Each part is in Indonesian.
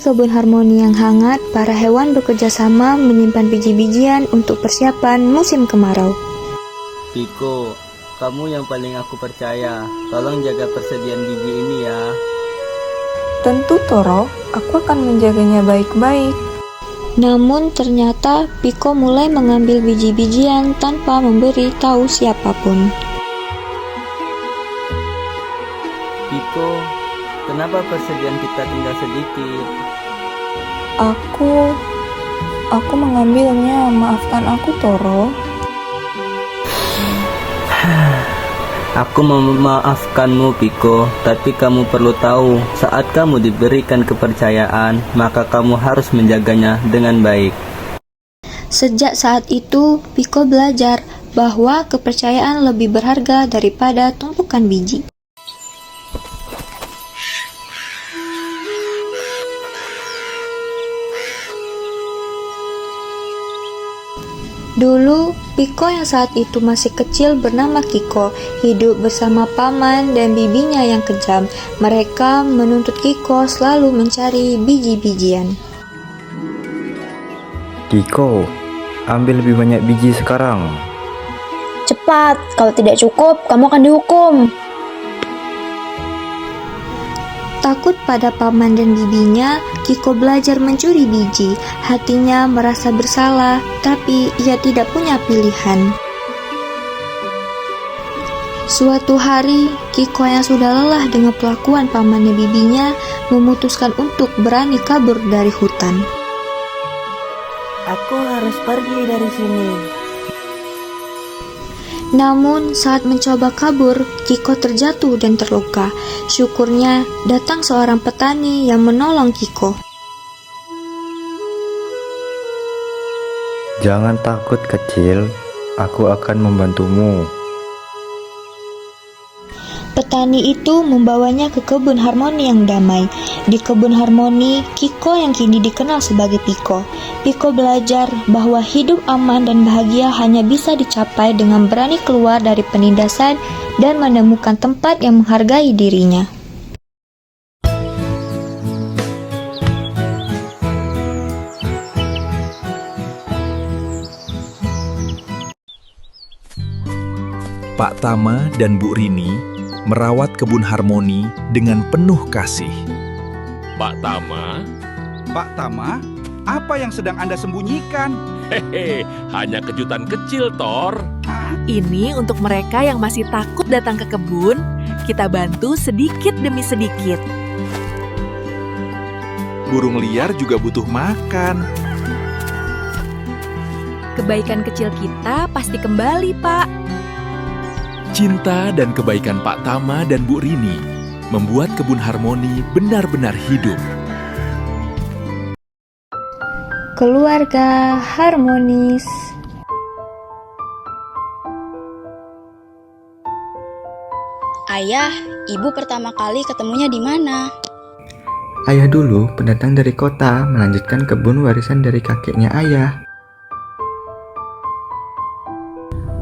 kebun harmoni yang hangat, para hewan bekerja sama menyimpan biji-bijian untuk persiapan musim kemarau. Piko, kamu yang paling aku percaya. Tolong jaga persediaan biji ini ya. Tentu Toro, aku akan menjaganya baik-baik. Namun ternyata Piko mulai mengambil biji-bijian tanpa memberi tahu siapapun. Piko, kenapa persediaan kita tinggal sedikit? Aku mengambilnya, maafkan aku Toro. Aku memaafkanmu Piko, tapi kamu perlu tahu, saat kamu diberikan kepercayaan, maka kamu harus menjaganya dengan baik. Sejak saat itu, Piko belajar bahwa kepercayaan lebih berharga daripada tumpukan biji. Dulu, Piko yang saat itu masih kecil bernama Kiko, hidup bersama paman dan bibinya yang kejam. Mereka menuntut Kiko selalu mencari biji-bijian. Kiko, ambil lebih banyak biji sekarang. Cepat, kalau tidak cukup, kamu akan dihukum. Takut pada paman dan bibinya, Kiko belajar mencuri biji. Hatinya merasa bersalah, tapi ia tidak punya pilihan. Suatu hari, Kiko yang sudah lelah dengan perlakuan paman dan bibinya memutuskan untuk berani kabur dari hutan. Aku harus pergi dari sini. Namun saat mencoba kabur, Kiko terjatuh dan terluka. Syukurnya datang seorang petani yang menolong Kiko. Jangan takut kecil, aku akan membantumu. Petani itu membawanya ke kebun harmoni yang damai. Di kebun harmoni, Kiko yang kini dikenal sebagai Piko. Piko belajar bahwa hidup aman dan bahagia hanya bisa dicapai dengan berani keluar dari penindasan dan menemukan tempat yang menghargai dirinya. Pak Tama dan Bu Rini merawat kebun harmoni dengan penuh kasih. Pak Tama, apa yang sedang Anda sembunyikan? hehe, hanya kejutan kecil, Thor. Ini untuk mereka yang masih takut datang ke kebun, kita bantu sedikit demi sedikit. Burung liar juga butuh makan. Kebaikan kecil kita pasti kembali, Pak. Cinta dan kebaikan Pak Tama dan Bu Rini membuat kebun harmoni benar-benar hidup. Keluarga harmonis. Ayah, ibu pertama kali ketemunya di mana? Ayah dulu pendatang dari kota melanjutkan kebun warisan dari kakeknya ayah.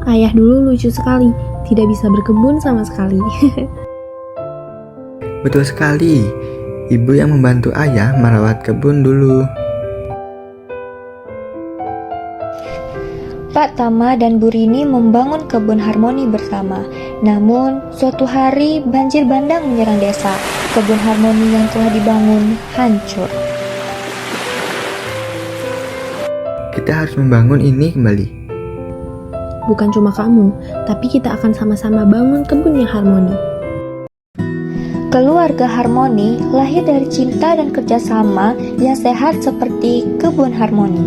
Ayah dulu lucu sekali, tidak bisa berkebun sama sekali. Betul sekali, ibu yang membantu ayah merawat kebun dulu. Pak Tama dan Bu Rini membangun kebun harmoni bersama. Namun, suatu hari banjir bandang menyerang desa. Kebun harmoni yang telah dibangun hancur. Kita harus membangun ini kembali. Bukan cuma kamu, tapi kita akan sama-sama bangun kebun yang harmoni. Keluarga harmoni lahir dari cinta dan kerjasama yang sehat seperti kebun harmoni.